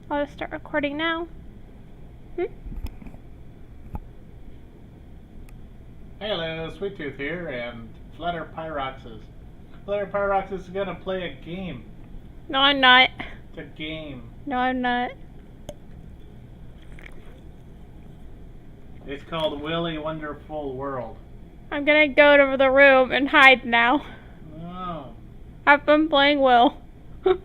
I'll just start recording now. Hello, Sweet Tooth here, and Flutter Pyroxes. Flutter Pyroxes is gonna play a game. No, I'm not. It's a game. No, I'm not. It's called Willy Wonderful World. I'm gonna go to the room and hide now. Oh. I've been playing Will. Oh.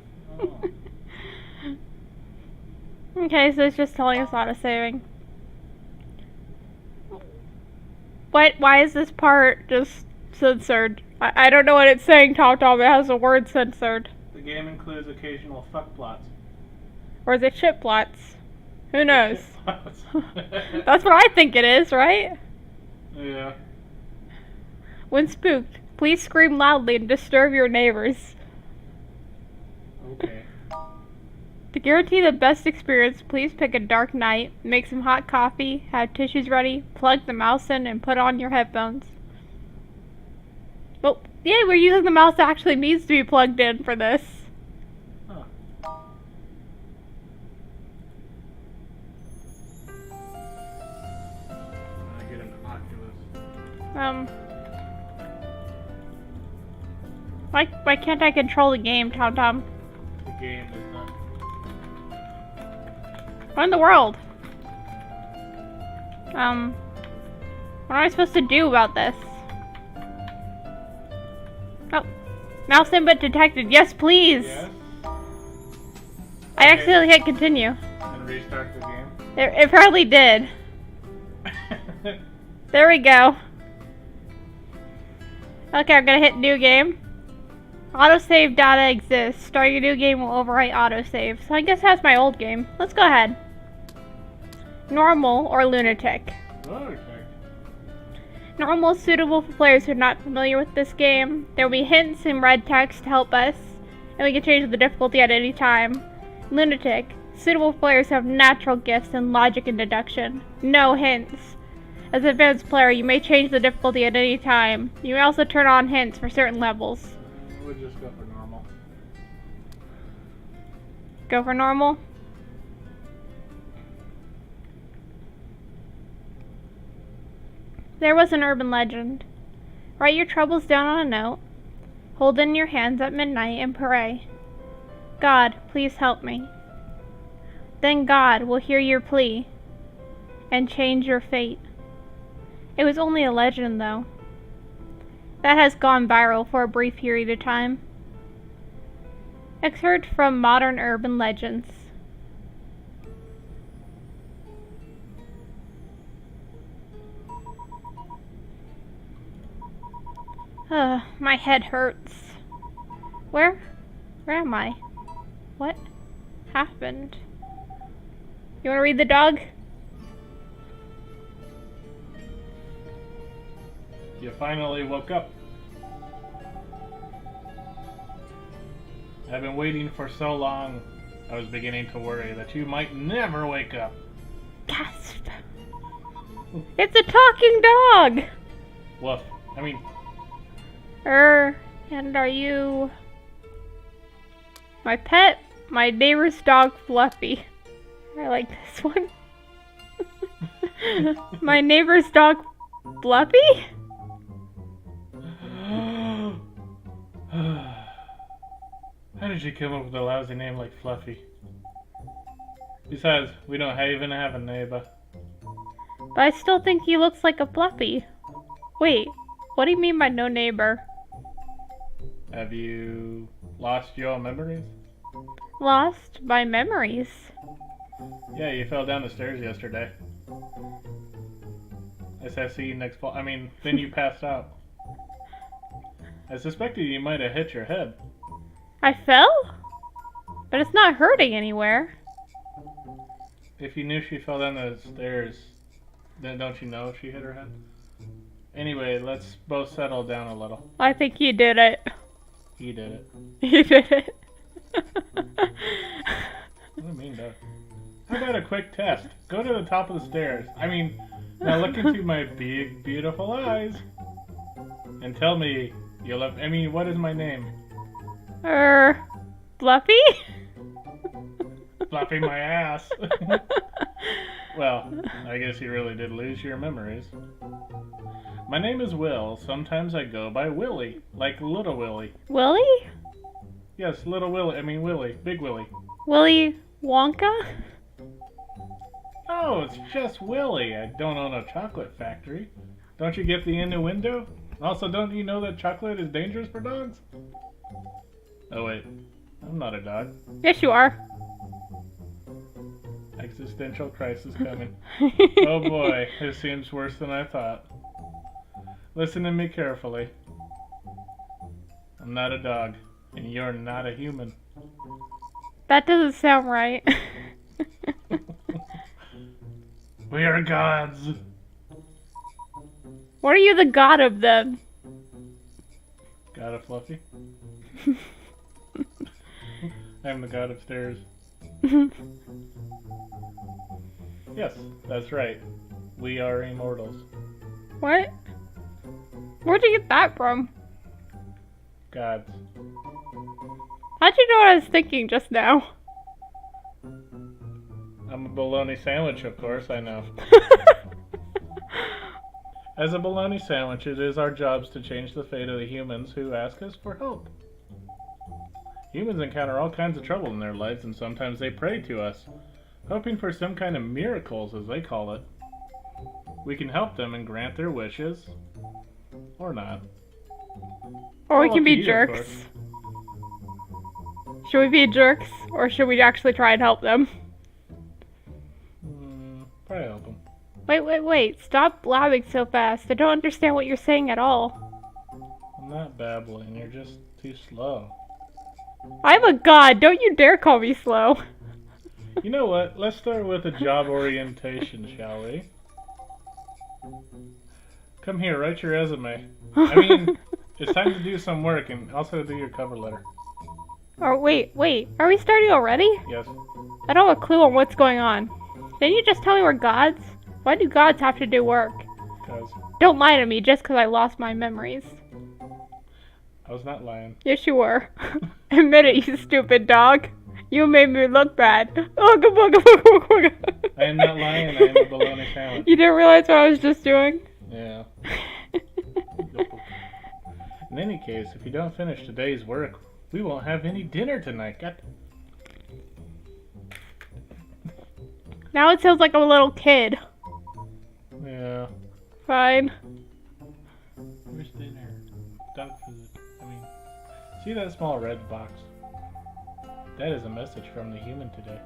Okay, so it's just telling us auto-saving. What? Why is this part just censored? I don't know what it's saying, Tom. It has a word censored. The game includes occasional fuck plots. Or is it shit plots? Who knows? Shit plots. That's what I think it is, right? Yeah. When spooked, please scream loudly and disturb your neighbors. Okay. To guarantee the best experience, please pick a dark night, make some hot coffee, have tissues ready, plug the mouse in, and put on your headphones. Well, yeah, we're using the mouse that actually needs to be plugged in for this. Huh. I get an Oculus. Why can't I control the game, Tom? The game is not. What in the world? What am I supposed to do about this? Oh, mouse input detected. Yes, please. Yes. I accidentally hit continue. And restart the game. It probably did. There we go. Okay, I'm gonna hit new game. Autosave data exists. Starting a new game will overwrite autosave. So I guess that's my old game. Let's go ahead. Normal or lunatic. Okay. Normal is suitable for players who are not familiar with this game. There will be hints in red text to help us, and we can change the difficulty at any time. Lunatic, suitable for players who have natural gifts in logic and deduction. No hints. As an advanced player, you may change the difficulty at any time. You may also turn on hints for certain levels. We'll just go for normal. Go for normal. There was an urban legend. Write your troubles down on a note. Hold in your hands at midnight and pray. God, please help me. Then God will hear your plea and change your fate. It was only a legend, though. That has gone viral for a brief period of time. Excerpt from Modern Urban Legends. My head hurts. Where am I? What happened? You wanna read the dog? You finally woke up. I've been waiting for so long, I was beginning to worry that you might never wake up. Gasp. It's a talking dog! Woof. And are you my pet? My neighbor's dog, Fluffy. I like this one. My neighbor's dog, Fluffy? How did you come up with a lousy name like Fluffy? Besides, we don't even have a neighbor. But I still think he looks like a Fluffy. Wait, what do you mean by no neighbor? Have you lost your memories? Lost my memories. Yeah, you fell down the stairs yesterday. SSE next fall. Then you passed out. I suspected you might have hit your head. I fell? But it's not hurting anywhere. If you knew she fell down the stairs, then don't you know she hit her head? Anyway, let's both settle down a little. I think you did it. He did it. You did it. What do you mean, Doug? How about a quick test? Go to the top of the stairs. Now look into my big, beautiful eyes. And tell me, what is my name? Fluffy? Flopping my ass. Well, I guess you really did lose your memories. My name is Will. Sometimes I go by Willie, like Little Willie. Willy? Yes, Little Willie. I mean Willie. Big Willie. Willy Wonka? Oh, it's just Willie. I don't own a chocolate factory. Don't you get the innuendo? Also, don't you know that chocolate is dangerous for dogs? Oh wait, I'm not a dog. Yes, you are. Existential crisis coming. Oh boy, this seems worse than I thought. Listen to me carefully. I'm not a dog, and you're not a human. That doesn't sound right. We are gods. What are you the god of then? God of Fluffy? I'm the god of stairs. Yes, that's right. We are immortals. What? Where'd you get that from? Gods. How'd you know what I was thinking just now? I'm a bologna sandwich, of course, I know. As a bologna sandwich, it is our jobs to change the fate of the humans who ask us for help. Humans encounter all kinds of trouble in their lives, and sometimes they pray to us, hoping for some kind of miracles, as they call it. We can help them and grant their wishes, or not. Or we All can up be to you, of jerks. course. Should we be jerks, or should we actually try and help them? Probably help them. Wait. Stop blabbing so fast. I don't understand what you're saying at all. I'm not babbling, you're just too slow. I'm a god. Don't you dare call me slow. You know what? Let's start with a job orientation, shall we? Come here, write your resume. I mean, it's time to do some work and also do your cover letter. Oh, wait. Are we starting already? Yes. I don't have a clue on what's going on. Didn't you just tell me we're gods? Why do gods have to do work? Because Don't lie to me just because I lost my memories. I was not lying. Yes, you were. Admit it, you stupid dog. You made me look bad. Ooga booga booga booga. I am not lying, I am a bologna sandwich. You didn't realize what I was just doing? Yeah. In any case, if you don't finish today's work, we won't have any dinner tonight. Now it sounds like I'm a little kid. Yeah. Fine. Where's dinner? Dog food. I mean, see that small red box? That is a message from the human today.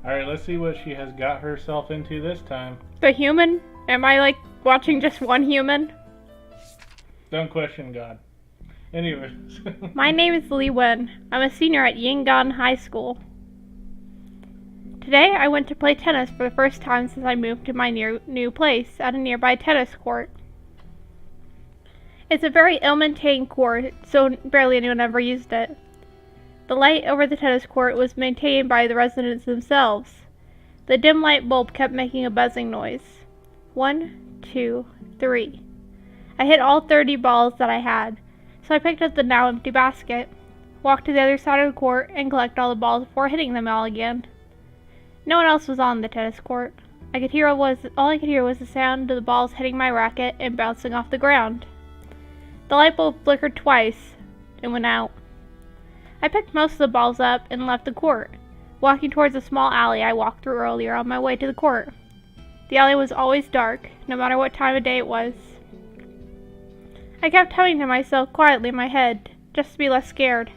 Alright, let's see what she has got herself into this time. The human? Am I like watching just one human? Don't question God. Anyways. My name is Li Wen. I'm a senior at Yingan High School. Today I went to play tennis for the first time since I moved to my new place at a nearby tennis court. It's a very ill-maintained court, so barely anyone ever used it. The light over the tennis court was maintained by the residents themselves. The dim light bulb kept making a buzzing noise. 1, 2, 3. I hit all 30 balls that I had, so I picked up the now empty basket, walked to the other side of the court, and collected all the balls before hitting them all again. No one else was on the tennis court. All I could hear was the sound of the balls hitting my racket and bouncing off the ground. The light bulb flickered twice and went out. I picked most of the balls up and left the court, walking towards a small alley I walked through earlier on my way to the court. The alley was always dark, no matter what time of day it was. I kept humming to myself quietly in my head, just to be less scared.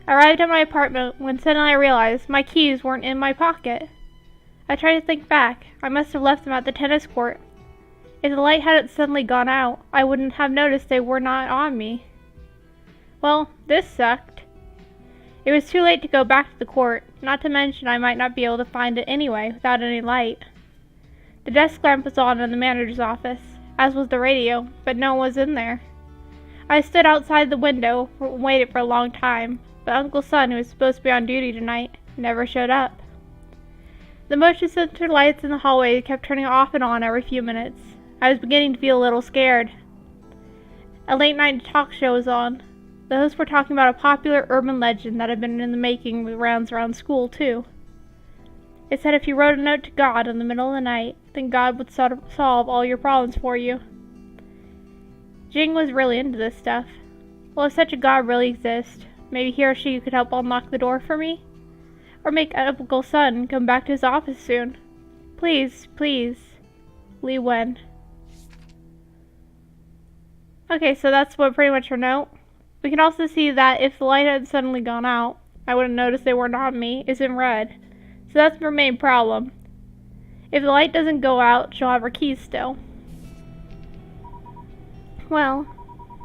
I arrived at my apartment when suddenly I realized my keys weren't in my pocket. I tried to think back. I must have left them at the tennis court. If the light hadn't suddenly gone out, I wouldn't have noticed they were not on me. Well, this sucked. It was too late to go back to the court, not to mention I might not be able to find it anyway without any light. The desk lamp was on in the manager's office, as was the radio, but no one was in there. I stood outside the window and waited for a long time, but Uncle Son, who was supposed to be on duty tonight, never showed up. The motion sensor lights in the hallway kept turning off and on every few minutes. I was beginning to feel a little scared. A late night talk show was on. Those were talking about a popular urban legend that had been in the making with rounds around school, too. It said if you wrote a note to God in the middle of the night, then God would solve all your problems for you. Jing was really into this stuff. Well, if such a God really exists, maybe he or she could help unlock the door for me? Or make Uncle Sun come back to his office soon. Please, please. Li Wen. Okay, so that's what pretty much her note. We can also see that if the light had suddenly gone out, I would have noticed they weren't on me, is in red. So that's her main problem. If the light doesn't go out, she'll have her keys still. Well,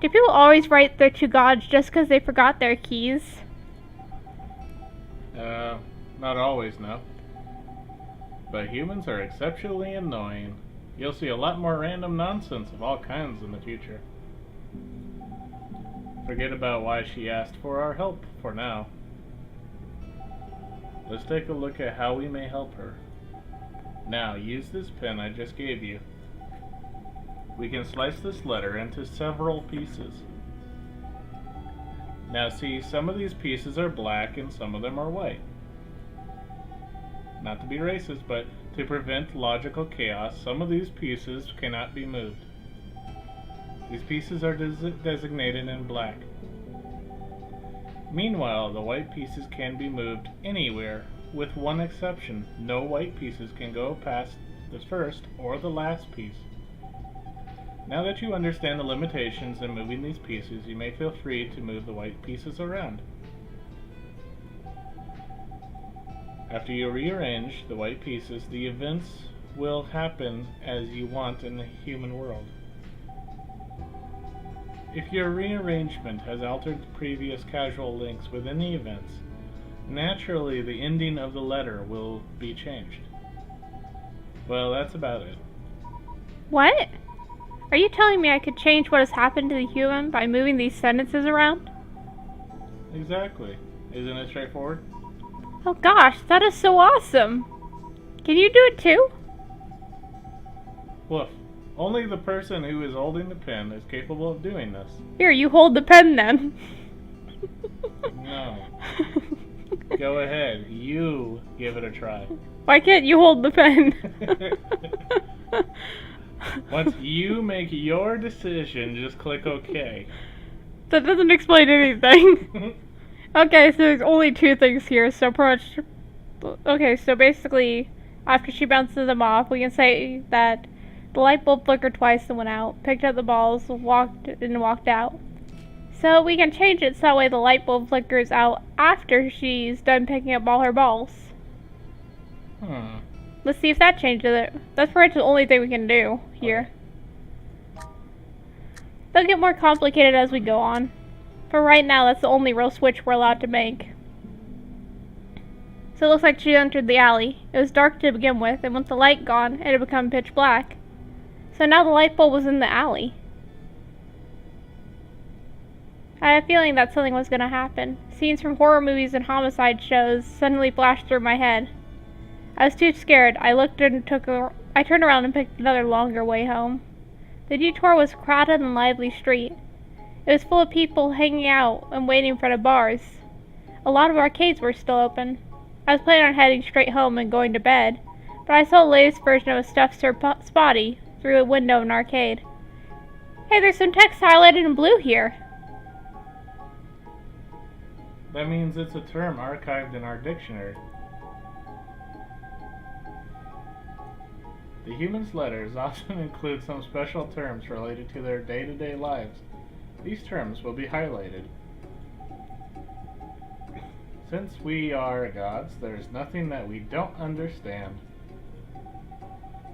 do people always write their two gods just because they forgot their keys? Not always, no. But humans are exceptionally annoying. You'll see a lot more random nonsense of all kinds in the future. Forget about why she asked for our help for now. Let's take a look at how we may help her. Now, use this pen I just gave you. We can slice this letter into several pieces. Now see, some of these pieces are black and some of them are white. Not to be racist, but to prevent logical chaos, some of these pieces cannot be moved. These pieces are designated in black. Meanwhile, the white pieces can be moved anywhere, with one exception. No white pieces can go past the first or the last piece. Now that you understand the limitations in moving these pieces, you may feel free to move the white pieces around. After you rearrange the white pieces, the events will happen as you want in the human world. If your rearrangement has altered the previous causal links within the events, naturally the ending of the letter will be changed. Well, that's about it. What? Are you telling me I could change what has happened to the human by moving these sentences around? Exactly. Isn't it straightforward? Oh gosh, that is so awesome! Can you do it too? Woof. Only the person who is holding the pen is capable of doing this. Here, you hold the pen then. No. Go ahead. You give it a try. Why can't you hold the pen? Once you make your decision, just click OK. That doesn't explain anything. Okay, so there's only two things here, so pretty much... Okay, so basically, after she bounces them off, we can say that the light bulb flickered twice and went out, picked up the balls, walked out. So we can change it so that way the light bulb flickers out after she's done picking up all her balls. Let's see if that changes it. That's pretty much the only thing we can do here. They'll get more complicated as we go on. For right now, that's the only real switch we're allowed to make. So it looks like she entered the alley. It was dark to begin with, and with the light gone, it had become pitch black. So now the light bulb was in the alley. I had a feeling that something was going to happen. Scenes from horror movies and homicide shows suddenly flashed through my head. I was too scared. I turned around and picked another longer way home. The detour was a crowded and lively street. It was full of people hanging out and waiting for the bars. A lot of arcades were still open. I was planning on heading straight home and going to bed, but I saw the latest version of a stuffed Sir Spotty through a window of an arcade. Hey, there's some text highlighted in blue here. That means it's a term archived in our dictionary. The human's letters often include some special terms related to their day-to-day lives. These terms will be highlighted. Since we are gods, there is nothing that we don't understand.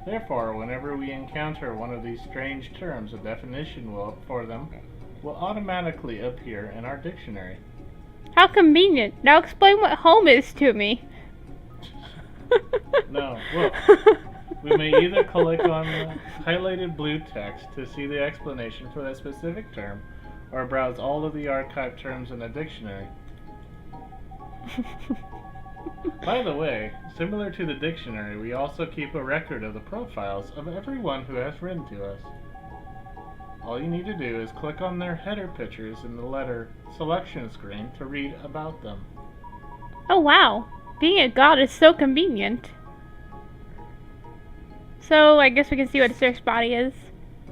Therefore, whenever we encounter one of these strange terms, a definition for them will automatically appear in our dictionary. How convenient. Now explain what home is to me. No, look. We may either click on the highlighted blue text to see the explanation for that specific term, or browse all of the archived terms in the dictionary. By the way, similar to the dictionary, we also keep a record of the profiles of everyone who has written to us. All you need to do is click on their header pictures in the letter selection screen to read about them. Oh wow, being a god is so convenient. So I guess we can see what a search body is.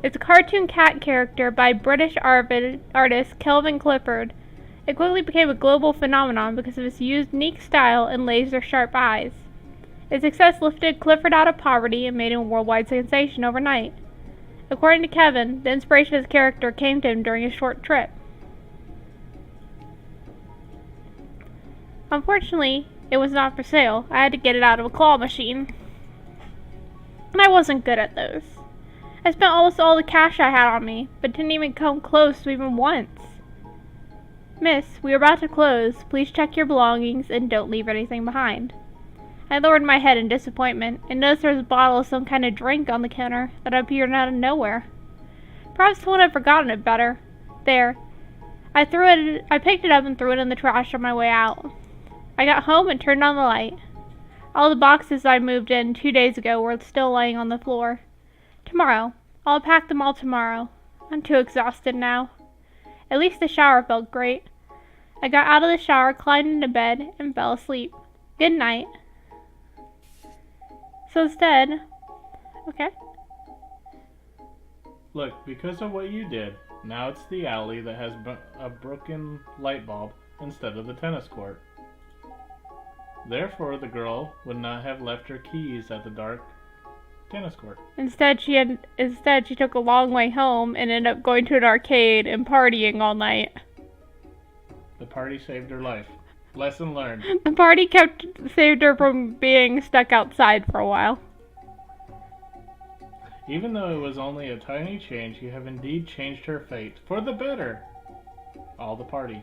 It's a cartoon cat character by British artist Kelvin Clifford. It quickly became a global phenomenon because of its unique style and laser-sharp eyes. Its success lifted Clifford out of poverty and made him a worldwide sensation overnight. According to Kevin, the inspiration of his character came to him during a short trip. Unfortunately, it was not for sale. I had to get it out of a claw machine. And I wasn't good at those. I spent almost all the cash I had on me, but didn't even come close to even once. Miss, we are about to close. Please check your belongings and don't leave anything behind. I lowered my head in disappointment and noticed there was a bottle of some kind of drink on the counter that appeared out of nowhere. Perhaps someone had forgotten it better. There. I picked it up and threw it in the trash on my way out. I got home and turned on the light. All the boxes I moved in 2 days ago were still laying on the floor. Tomorrow. I'll pack them all tomorrow. I'm too exhausted now. At least the shower felt great. I got out of the shower, climbed into bed, and fell asleep. Good night. So instead, okay. Look, because of what you did, now it's the alley that has a broken light bulb instead of the tennis court. Therefore, the girl would not have left her keys at the dark tennis court. Instead, she took a long way home and ended up going to an arcade and partying all night. The party saved her life. Lesson learned. The party saved her from being stuck outside for a while. Even though it was only a tiny change, you have indeed changed her fate for the better. All the party.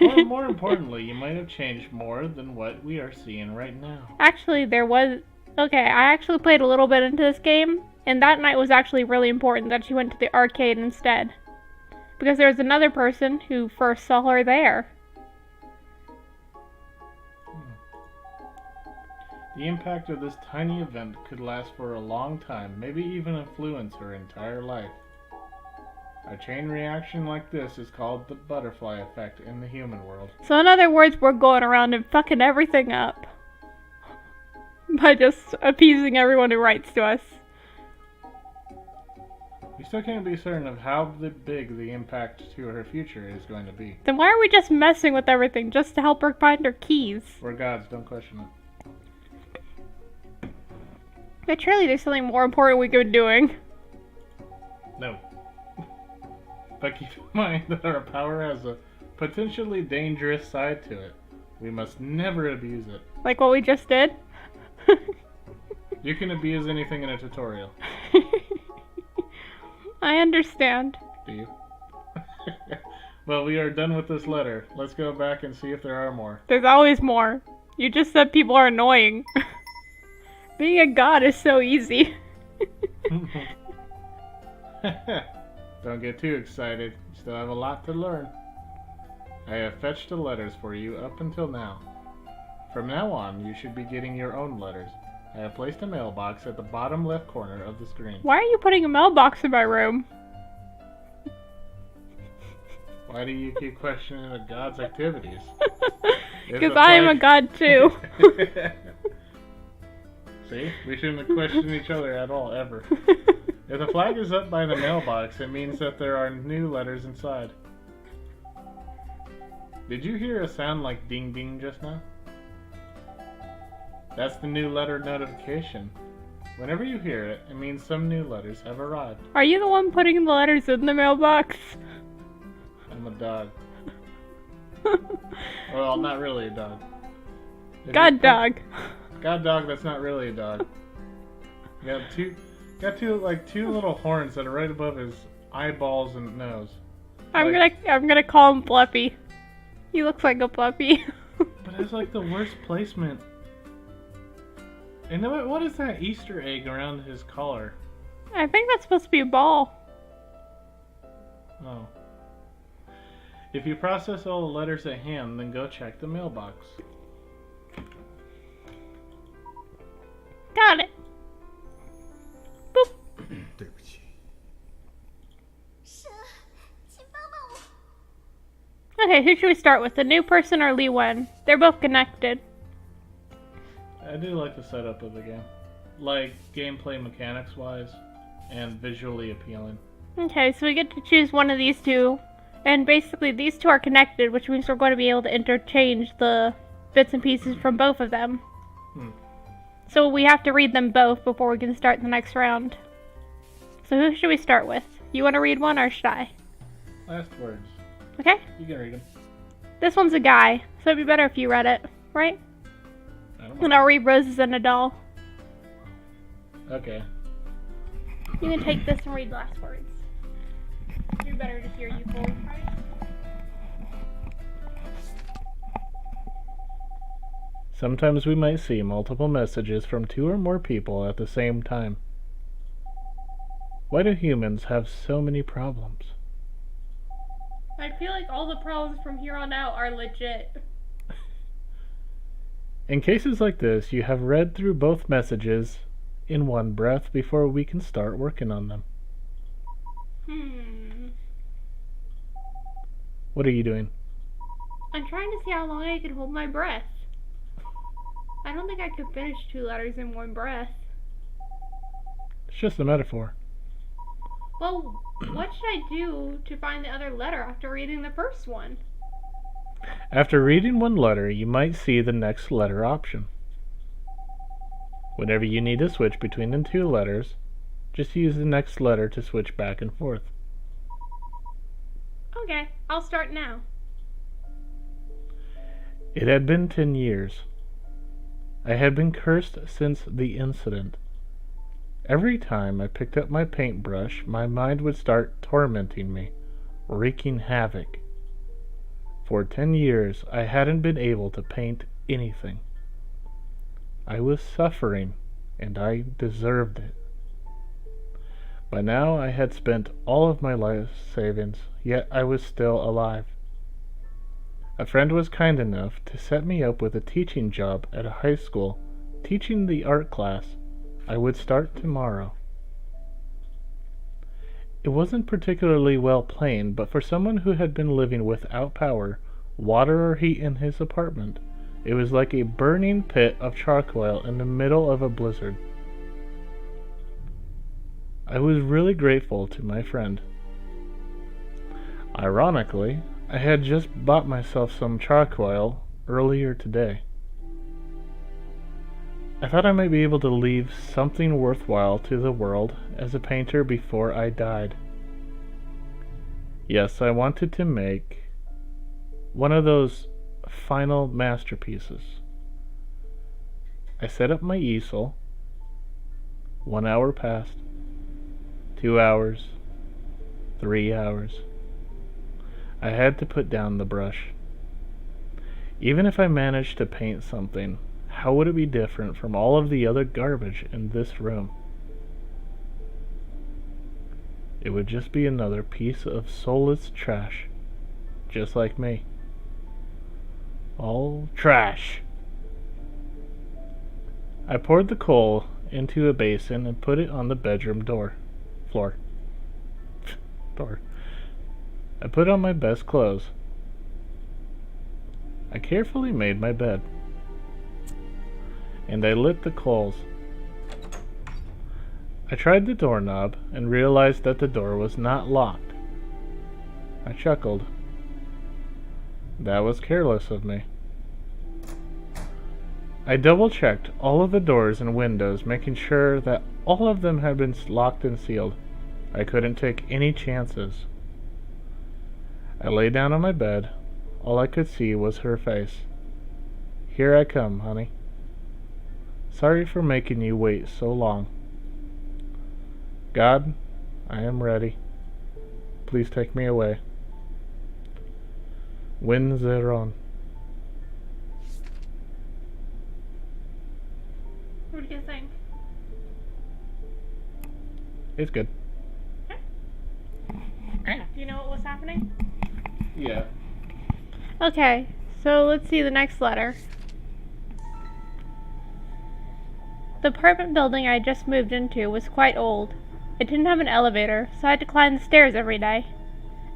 Or more importantly, you might have changed more than what we are seeing right now. Actually, okay, I actually played a little bit into this game, and that night was actually really important that she went to the arcade instead. Because there was another person who first saw her there. The impact of this tiny event could last for a long time, maybe even influence her entire life. A chain reaction like this is called the butterfly effect in the human world. So in other words, we're going around and fucking everything up. By just appeasing everyone who writes to us. We still can't be certain of how big the impact to her future is going to be. Then why are we just messing with everything just to help her find her keys? We're gods, don't question it. But surely there's something more important we could be doing. No. But keep in mind that our power has a potentially dangerous side to it. We must never abuse it. Like what we just did? You can abuse anything in a tutorial. I understand. Do you? Well, we are done with this letter. Let's go back and see if there are more. There's always more. You just said people are annoying. Being a god is so easy. Don't get too excited. You still have a lot to learn. I have fetched the letters for you up until now. From now on, you should be getting your own letters. I have placed a mailbox at the bottom left corner of the screen. Why are you putting a mailbox in my room? Why do you keep questioning a god's activities? Because I am a god too. See? We shouldn't question each other at all, ever. If the flag is up by the mailbox, it means that there are new letters inside. Did you hear a sound like ding ding just now? That's the new letter notification. Whenever you hear it, it means some new letters have arrived. Are you the one putting the letters in the mailbox? I'm a dog. Well, not really a dog. God dog. God dog, that's not really a dog. Got two little horns that are right above his eyeballs and nose. I'm gonna call him Fluffy. He looks like a puppy. But it's like the worst placement. And what is that Easter egg around his collar? I think that's supposed to be a ball. Oh. If you process all the letters at hand, then go check the mailbox. Got it. Boop. Okay, who should we start with? The new person or Lee Wen? They're both connected. I do like the setup of the game. Like, gameplay mechanics-wise, and visually appealing. Okay, so we get to choose one of these two. And basically, these two are connected, which means we're going to be able to interchange the bits and pieces from both of them. So we have to read them both before we can start the next round. So who should we start with? You want to read one, or should I? Last words. Okay. You can read them. This one's a guy, so it'd be better if you read it, right? I don't know. And I'll read Roses and a Doll. Okay. You can take this and read last words. It'd be better to hear you fully, right? Sometimes we might see multiple messages from 2 or more people at the same time. Why do humans have so many problems? I feel like all the problems from here on out are legit. In cases like this, you have read through both messages in one breath before we can start working on them. What are you doing? I'm trying to see how long I can hold my breath. I don't think I could finish 2 letters in one breath. It's just a metaphor. Well, what should I do to find the other letter after reading the first one? After reading one letter, you might see the next letter option. Whenever you need to switch between the 2 letters, just use the next letter to switch back and forth. Okay, I'll start now. It had been 10 years. I had been cursed since the incident. Every time I picked up my paintbrush, my mind would start tormenting me, wreaking havoc. For 10 years, I hadn't been able to paint anything. I was suffering, and I deserved it. By now, I had spent all of my life savings, yet I was still alive. A friend was kind enough to set me up with a teaching job at a high school, teaching the art class I would start tomorrow. It wasn't particularly well planned, but for someone who had been living without power, water or heat in his apartment, it was like a burning pit of charcoal in the middle of a blizzard. I was really grateful to my friend. Ironically, I had just bought myself some charcoal earlier today. I thought I might be able to leave something worthwhile to the world as a painter before I died. Yes, I wanted to make one of those final masterpieces. I set up my easel. 1 hour passed. 2 hours. 3 hours. I had to put down the brush. Even if I managed to paint something, how would it be different from all of the other garbage in this room? It would just be another piece of soulless trash, just like me. All trash. I poured the coal into a basin and put it on the bedroom floor. I put on my best clothes. I carefully made my bed. And I lit the coals. I tried the doorknob and realized that the door was not locked. I chuckled. That was careless of me. I double-checked all of the doors and windows, making sure that all of them had been locked and sealed. I couldn't take any chances. I lay down on my bed. All I could see was her face. Here I come, honey. Sorry for making you wait so long. God, I am ready. Please take me away. Win Zeron. What do you think? It's good. Do you know what was happening? Yeah. Okay, so let's see the next letter. The apartment building I just moved into was quite old. It didn't have an elevator, so I had to climb the stairs every day.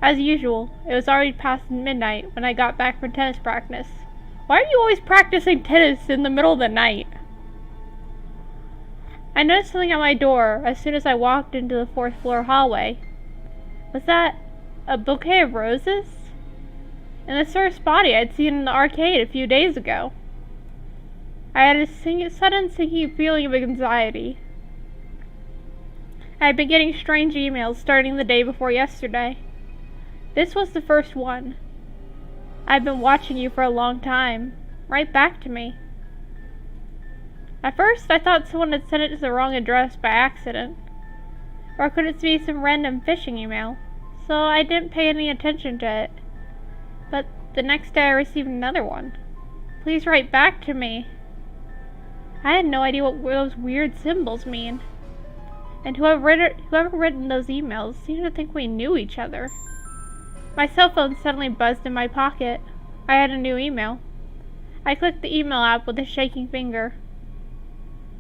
As usual, it was already past midnight when I got back from tennis practice. Why are you always practicing tennis in the middle of the night? I noticed something at my door as soon as I walked into the 4th floor hallway. Was that a bouquet of roses? And the source body I'd seen in the arcade a few days ago. I had a sudden sinking feeling of anxiety. I had been getting strange emails starting the day before yesterday. This was the first one. I've been watching you for a long time. Right back to me. At first, I thought someone had sent it to the wrong address by accident. Or could it be some random phishing email? So I didn't pay any attention to it. But the next day I received another one. Please write back to me. I had no idea what those weird symbols mean. And whoever written those emails seemed to think we knew each other. My cell phone suddenly buzzed in my pocket. I had a new email. I clicked the email app with a shaking finger.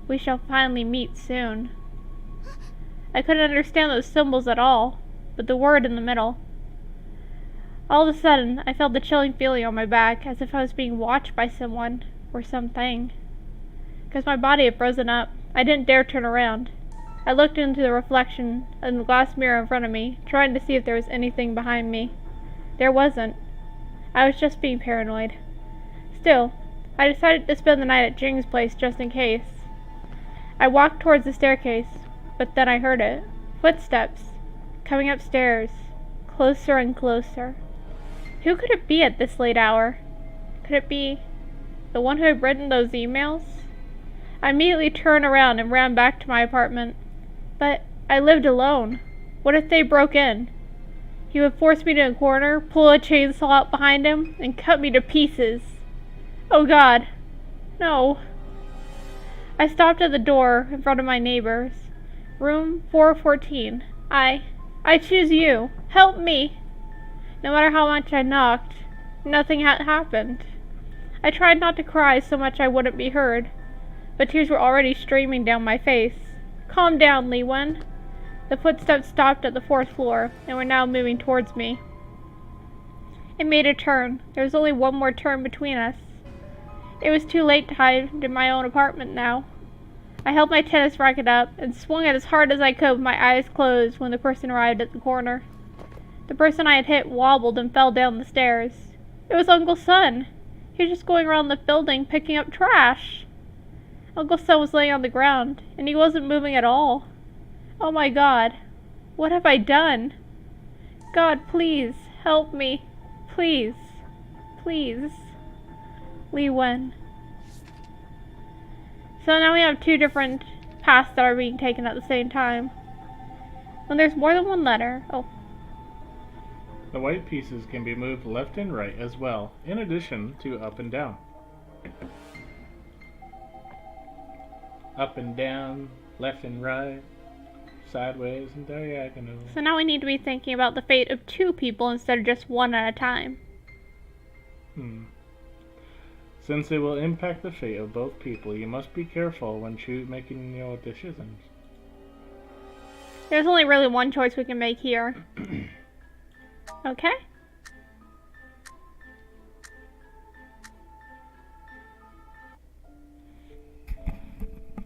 We shall finally meet soon. I couldn't understand those symbols at all, but the word in the middle. All of a sudden, I felt the chilling feeling on my back, as if I was being watched by someone, or something. Because my body had frozen up, I didn't dare turn around. I looked into the reflection in the glass mirror in front of me, trying to see if there was anything behind me. There wasn't. I was just being paranoid. Still, I decided to spend the night at Jing's place just in case. I walked towards the staircase, but then I heard it. Footsteps. Coming upstairs. Closer and closer. Who could it be at this late hour? Could it be the one who had written those emails? I immediately turned around and ran back to my apartment. But I lived alone. What if they broke in? He would force me to a corner, pull a chainsaw out behind him, and cut me to pieces. Oh God. No. I stopped at the door in front of my neighbor's. Room 414. I choose you. Help me. No matter how much I knocked, nothing had happened. I tried not to cry so much I wouldn't be heard, but tears were already streaming down my face. Calm down, Li Wen. The footsteps stopped at the 4th floor and were now moving towards me. It made a turn. There was only one more turn between us. It was too late to hide in my own apartment now. I held my tennis racket up and swung it as hard as I could with my eyes closed when the person arrived at the corner. The person I had hit wobbled and fell down the stairs. It was Uncle Sun. He was just going around the building picking up trash. Uncle Sun was laying on the ground, and he wasn't moving at all. Oh my God. What have I done? God, please, help me. Please. Please. Li Wen. So now we have two different paths that are being taken at the same time. When there's more than one letter... Oh. The white pieces can be moved left and right as well, in addition to up and down. Up and down, left and right, sideways and diagonal. So now we need to be thinking about the fate of two people instead of just one at a time. Since it will impact the fate of both people, you must be careful when making your decisions. There's only really one choice we can make here. Okay?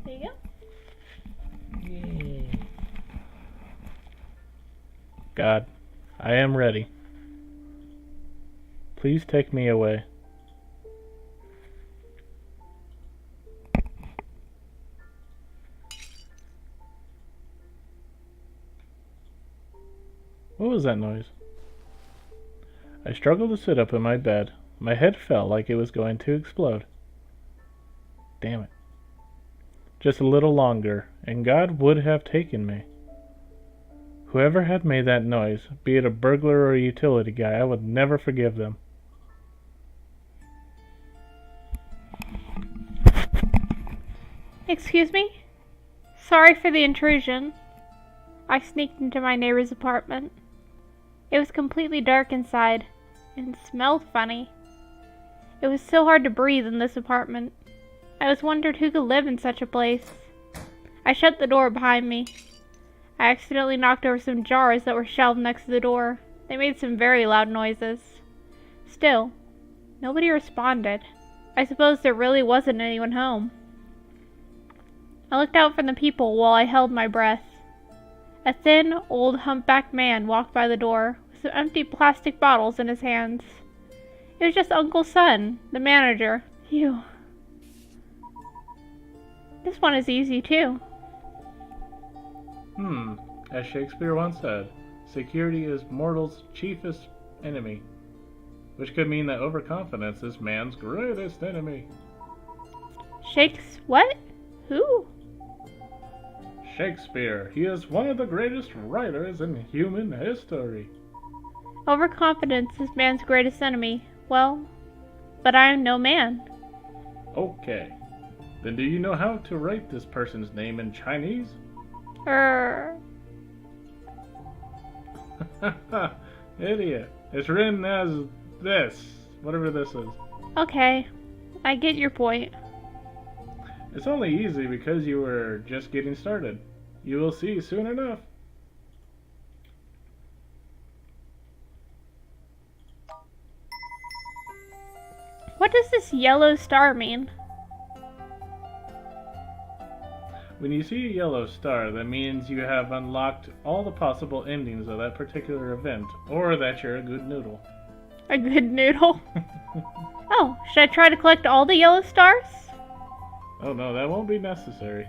There you go. Yay. God, I am ready. Please take me away. What was that noise? I struggled to sit up in my bed. My head felt like it was going to explode. Damn it. Just a little longer, and God would have taken me. Whoever had made that noise, be it a burglar or a utility guy, I would never forgive them. Excuse me? Sorry for the intrusion. I sneaked into my neighbor's apartment. It was completely dark inside, and smelled funny. It was so hard to breathe in this apartment. I was wondering who could live in such a place. I shut the door behind me. I accidentally knocked over some jars that were shelved next to the door. They made some very loud noises. Still, nobody responded. I suppose there really wasn't anyone home. I looked out for the people while I held my breath. A thin, old, humpbacked man walked by the door with some empty plastic bottles in his hands. It was just Uncle Sun, the manager. Phew. This one is easy, too. As Shakespeare once said, security is mortal's chiefest enemy. Which could mean that overconfidence is man's greatest enemy. Shakes what? Who? Shakespeare. He is one of the greatest writers in human history. Overconfidence is man's greatest enemy. Well, but I am no man. Okay. Then do you know how to write this person's name in Chinese? Idiot. It's written as this. Whatever this is. Okay. I get your point. It's only easy because you were just getting started. You will see soon enough. What does this yellow star mean? When you see a yellow star, that means you have unlocked all the possible endings of that particular event, or that you're a good noodle. A good noodle? Oh, should I try to collect all the yellow stars? Oh no, that won't be necessary.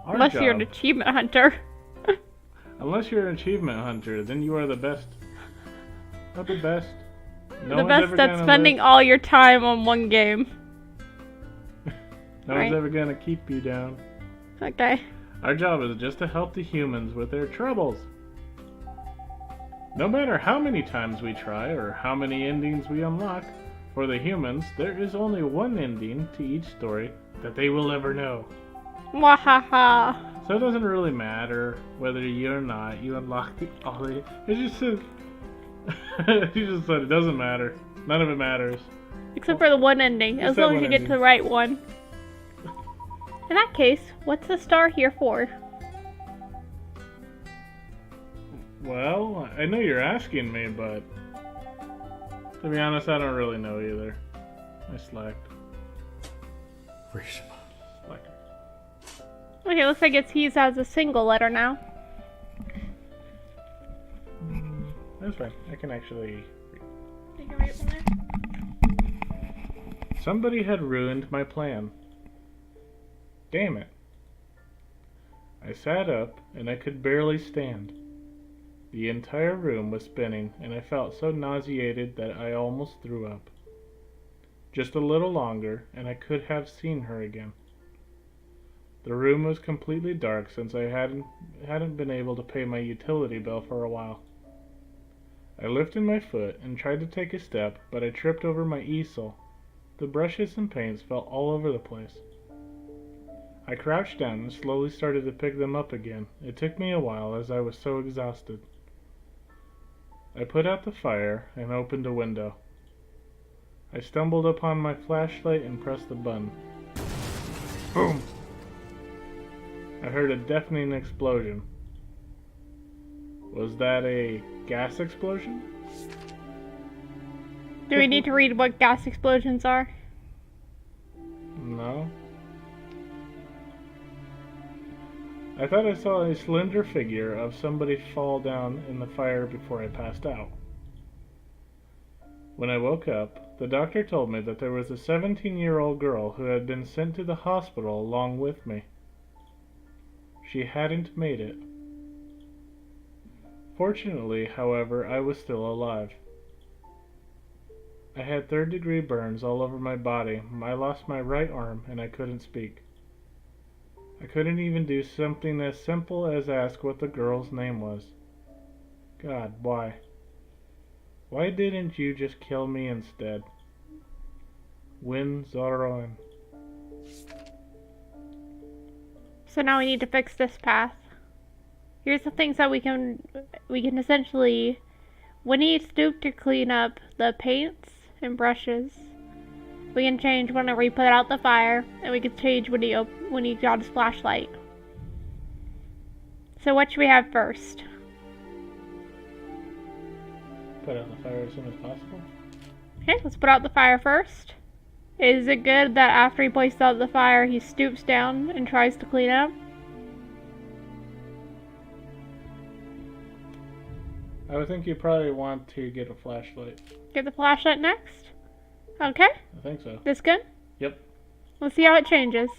Unless you're an achievement hunter. Unless you're an achievement hunter, then you are the best. Not the best. The best at spending all your time on one game. No one's ever gonna keep you down. Okay. Our job is just to help the humans with their troubles. No matter how many times we try or how many endings we unlock, for the humans, there is only one ending to each story that they will ever know. Wahaha. So it doesn't really matter whether you or not you unlock all the. It just says. He just said it doesn't matter. None of it matters. Except for the one ending, as long as you get to the right one. In that case, what's the star here for? Well, I know you're asking me, but to be honest, I don't really know either. I slacked. Slacker. Okay, looks like it's used as a single letter now. That's fine. I can actually read. You can read it from there? Somebody had ruined my plan. Damn it. I sat up, and I could barely stand. The entire room was spinning, and I felt so nauseated that I almost threw up. Just a little longer, and I could have seen her again. The room was completely dark since I hadn't been able to pay my utility bill for a while. I lifted my foot and tried to take a step, but I tripped over my easel. The brushes and paints fell all over the place. I crouched down and slowly started to pick them up again. It took me a while as I was so exhausted. I put out the fire and opened a window. I stumbled upon my flashlight and pressed the button. Boom! I heard a deafening explosion. Was that a gas explosion? Do we need to read what gas explosions are? No. I thought I saw a slender figure of somebody fall down in the fire before I passed out. When I woke up, the doctor told me that there was a 17-year-old girl who had been sent to the hospital along with me. She hadn't made it. Fortunately, however, I was still alive. I had third-degree burns all over my body. I lost my right arm and I couldn't speak. I couldn't even do something as simple as ask what the girl's name was. God, why? Why didn't you just kill me instead? Win Zoroin. So now we need to fix this path. Here's the things that we can essentially, when you stoop to clean up the paints and brushes, we can change whenever we put out the fire, and we can change when he got his flashlight. So what should we have first? Put out the fire as soon as possible. Okay, let's put out the fire first. Is it good that after he places out the fire, he stoops down and tries to clean up? I would think you probably want to get a flashlight. Get the flashlight next? Okay, I think so. this good? Yep. Let's see how it changes.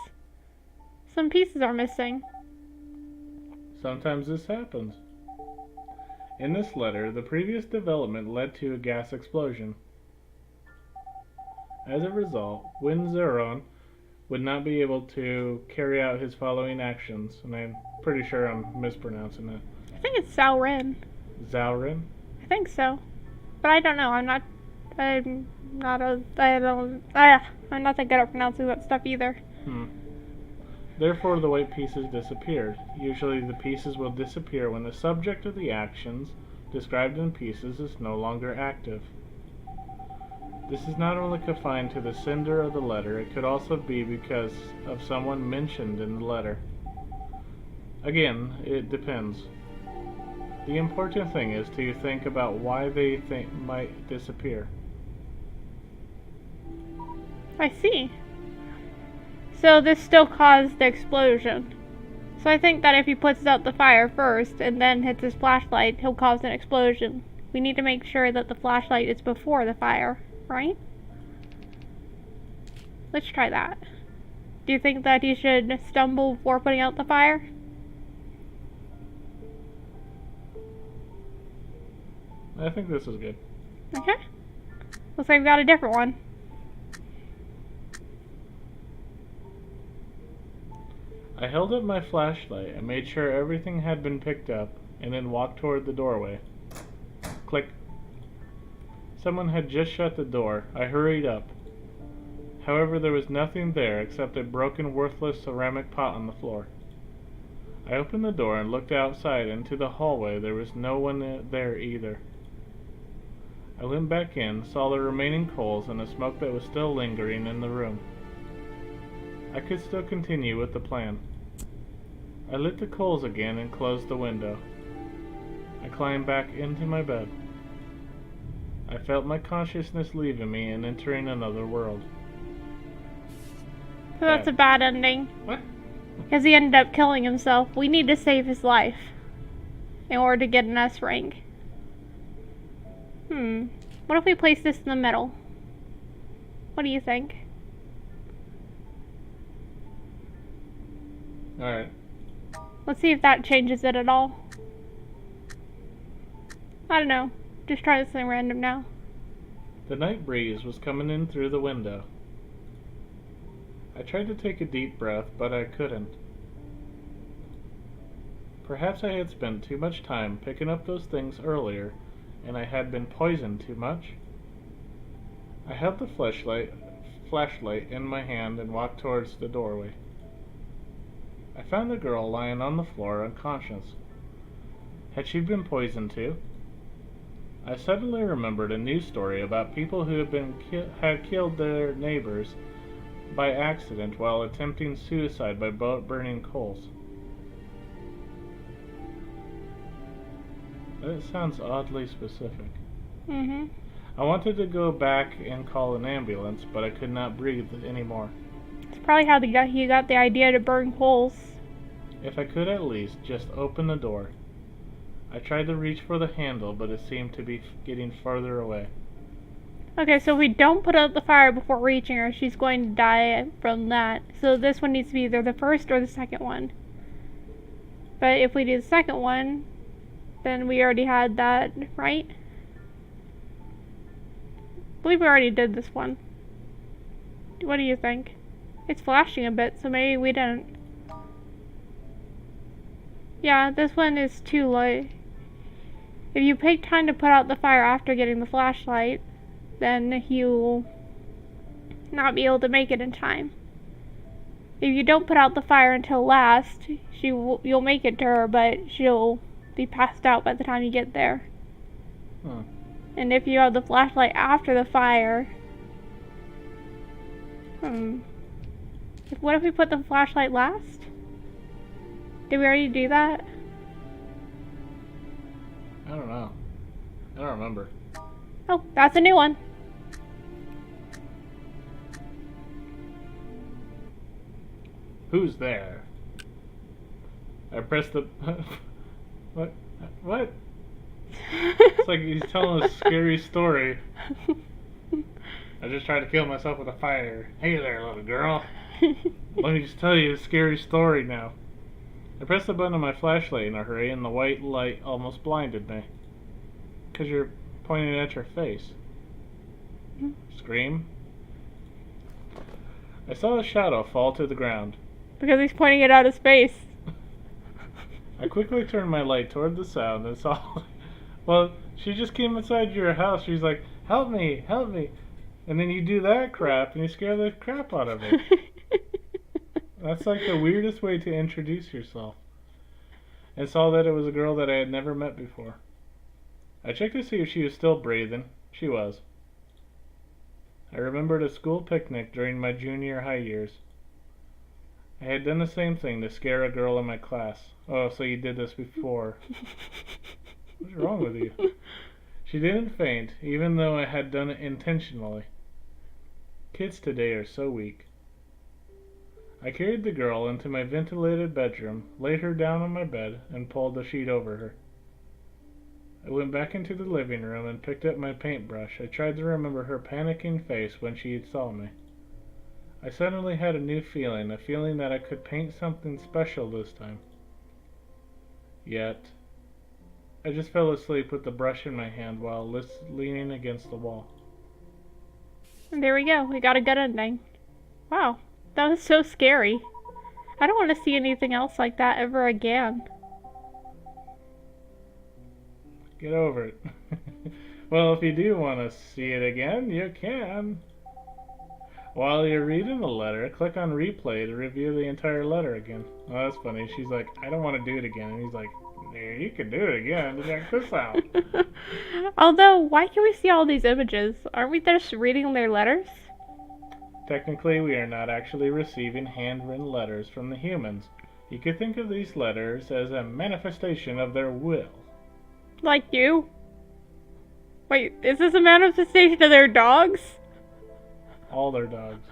Some pieces are missing. Sometimes this happens. In this letter, the previous development led to a gas explosion. As a result, Winzeron would not be able to carry out his following actions, and I'm pretty sure I'm mispronouncing it. I think it's Saurin. Zaurin? I think so. But I don't know. I'm not that good at pronouncing that stuff either. Therefore, the white pieces disappeared. Usually the pieces will disappear when the subject of the actions described in pieces is no longer active. This is not only confined to the sender of the letter, it could also be because of someone mentioned in the letter. Again, it depends. The important thing is to think about why they might disappear. I see. So this still caused the explosion. So I think that if he puts out the fire first and then hits his flashlight, he'll cause an explosion. We need to make sure that the flashlight is before the fire, right? Let's try that. Do you think that he should stumble before putting out the fire? I think this is good. Okay. Looks like we got a different one. I held up my flashlight and made sure everything had been picked up, and then walked toward the doorway. Click. Someone had just shut the door. I hurried up. However, there was nothing there except a broken, worthless ceramic pot on the floor. I opened the door and looked outside into the hallway. There was no one there either. I went back in, saw the remaining coals and the smoke that was still lingering in the room. I could still continue with the plan. I lit the coals again and closed the window. I climbed back into my bed. I felt my consciousness leaving me and entering another world. So that's a bad ending. What? Because he ended up killing himself. We need to save his life in order to get an S rank. What if we place this in the middle? What do you think? Alright. Let's see if that changes it at all. I don't know. Just try this thing random now. The night breeze was coming in through the window. I tried to take a deep breath, but I couldn't. Perhaps I had spent too much time picking up those things earlier, and I had been poisoned too much. I held the flashlight in my hand and walked towards the doorway. I found the girl lying on the floor unconscious. Had she been poisoned too? I suddenly remembered a news story about people who had killed their neighbors by accident while attempting suicide by burning coals. That sounds oddly specific. I wanted to go back and call an ambulance, but I could not breathe anymore. It's probably how he got the idea to burn coals. If I could at least just open the door. I tried to reach for the handle, but it seemed to be getting farther away. Okay, so if we don't put out the fire before reaching her, she's going to die from that. So this one needs to be either the first or the second one. But if we do the second one, then we already had that, right? I believe we already did this one. What do you think? It's flashing a bit, so maybe we didn't. Yeah, this one is too late. If you take time to put out the fire after getting the flashlight, then you'll not be able to make it in time. If you don't put out the fire until last, you'll make it to her, but she'll be passed out by the time you get there. And if you have the flashlight after the fire, what if we put the flashlight last? Did we already do that? I don't know. I don't remember. Oh, that's a new one. Who's there? I pressed the... What? What? It's like he's telling a scary story. I just tried to kill myself with a fire. Hey there, little girl. Let me just tell you a scary story now. I pressed the button on my flashlight in a hurry, and the white light almost blinded me. 'Cause you're pointing at your face. Scream. I saw a shadow fall to the ground. Because he's pointing it out of space. I quickly turned my light toward the sound and saw... Well, she just came inside your house. She's like, help me, help me. And then you do that crap and you scare the crap out of her. That's like the weirdest way to introduce yourself. And saw that it was a girl that I had never met before. I checked to see if she was still breathing. She was. I remembered a school picnic during my junior high years. I had done the same thing to scare a girl in my class. Oh, so you did this before. What's wrong with you? She didn't faint, even though I had done it intentionally. Kids today are so weak. I carried the girl into my ventilated bedroom, laid her down on my bed, and pulled the sheet over her. I went back into the living room and picked up my paintbrush. I tried to remember her panicking face when she saw me. I suddenly had a new feeling, a feeling that I could paint something special this time. Yet, I just fell asleep with the brush in my hand while leaning against the wall. And there we go. We got a good ending. Wow. That was so scary. I don't want to see anything else like that ever again. Get over it. Well, if you do want to see it again, you can. While you're reading the letter, click on replay to review the entire letter again. Oh, that's funny. She's like, I don't want to do it again. And he's like, yeah, you can do it again. Check this out. Although, why can we see all these images? Aren't we just reading their letters? Technically, we are not actually receiving handwritten letters from the humans. You could think of these letters as a manifestation of their will. Like you? Wait, is this a manifestation of their dogs? All their dogs.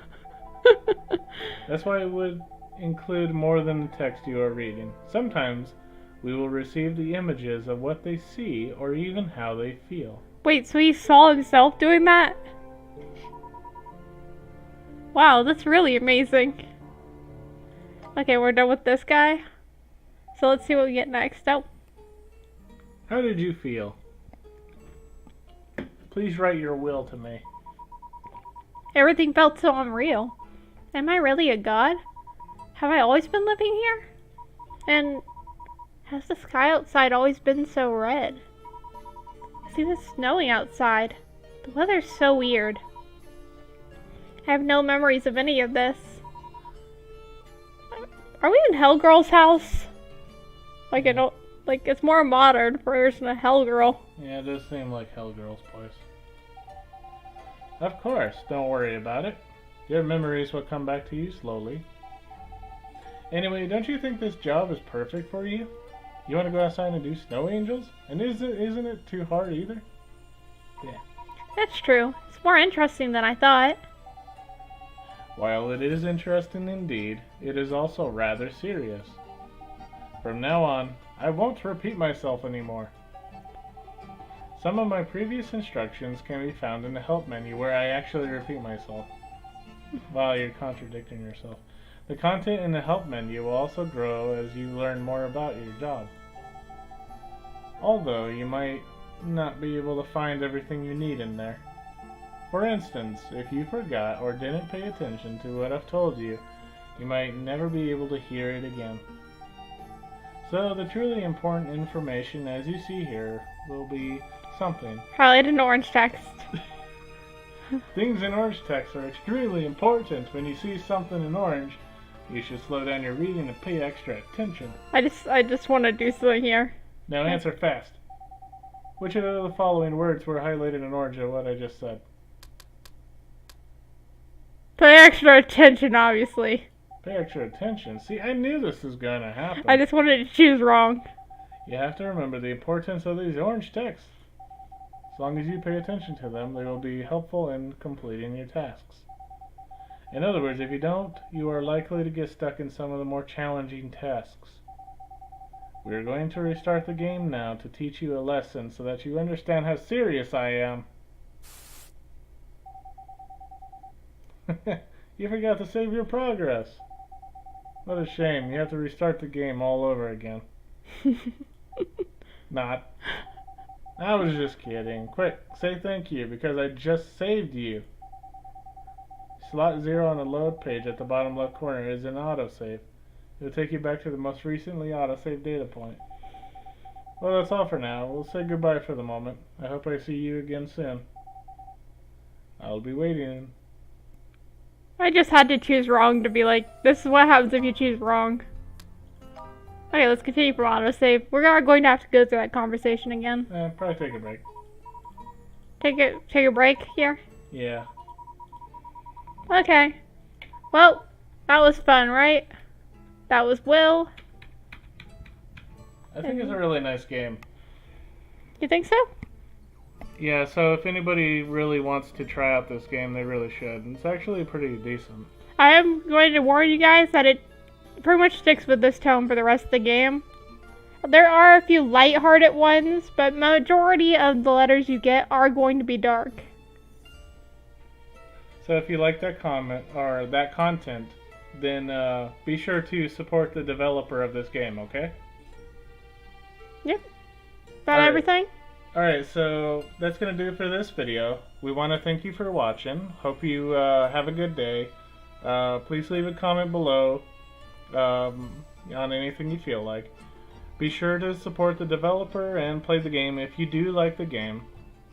That's why it would include more than the text you are reading. Sometimes we will receive the images of what they see or even how they feel. Wait, so he saw himself doing that? Wow, that's really amazing. Okay, we're done with this guy. So let's see what we get next. Oh. How did you feel? Please write your will to me. Everything felt so unreal. Am I really a god? Have I always been living here? And has the sky outside always been so red? It's even snowing outside. The weather's so weird. I have no memories of any of this. Are we in Hellgirl's house? Like, it's more modern version of Hellgirl. Yeah, it does seem like Hellgirl's place. Of course, don't worry about it. Your memories will come back to you slowly. Anyway, don't you think this job is perfect for you? You want to go outside and do snow angels? And isn't it too hard either? Yeah. That's true. It's more interesting than I thought. While it is interesting indeed, it is also rather serious. From now on, I won't repeat myself anymore. Some of my previous instructions can be found in the help menu where I actually repeat myself. Wow, you're contradicting yourself. The content in the help menu will also grow as you learn more about your job. Although you might not be able to find everything you need in there. For instance, if you forgot or didn't pay attention to what I've told you, you might never be able to hear it again. So the truly important information, as you see here, will be something. Highlighted in orange text. Things in orange text are extremely important. When you see something in orange, you should slow down your reading and pay extra attention. I just want to do something here. Now answer fast. Which of the following words were highlighted in orange of what I just said? Pay extra attention, obviously. Pay extra attention. See, I knew this was going to happen. I just wanted to choose wrong. You have to remember the importance of these orange texts. As long as you pay attention to them, they will be helpful in completing your tasks. In other words, if you don't, you are likely to get stuck in some of the more challenging tasks. We are going to restart the game now to teach you a lesson so that you understand how serious I am. You forgot to save your progress. What a shame. You have to restart the game all over again. Not. I was just kidding. Quick, say thank you because I just saved you. Slot 0 on the load page at the bottom left corner is an autosave. It will take you back to the most recently autosaved data point. Well, that's all for now. We'll say goodbye for the moment. I hope I see you again soon. I'll be waiting. I just had to choose wrong to be like, this is what happens if you choose wrong. Okay, let's continue from autosave. We're going to have to go through that conversation again. Probably take a break. Take a break here? Yeah. Okay. Well, that was fun, right? That was Will. I think it's a really nice game. You think so? Yeah, so if anybody really wants to try out this game, they really should. It's actually pretty decent. I am going to warn you guys that it pretty much sticks with this tone for the rest of the game. There are a few lighthearted ones, but majority of the letters you get are going to be dark. So if you like that comment or that content, then be sure to support the developer of this game, okay? Yep. That everything? Alright, so that's going to do it for this video. We want to thank you for watching. Hope you have a good day. Please leave a comment below on anything you feel like. Be sure to support the developer and play the game if you do like the game.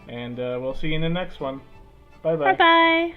And we'll see you in the next one. Bye-bye. Bye-bye.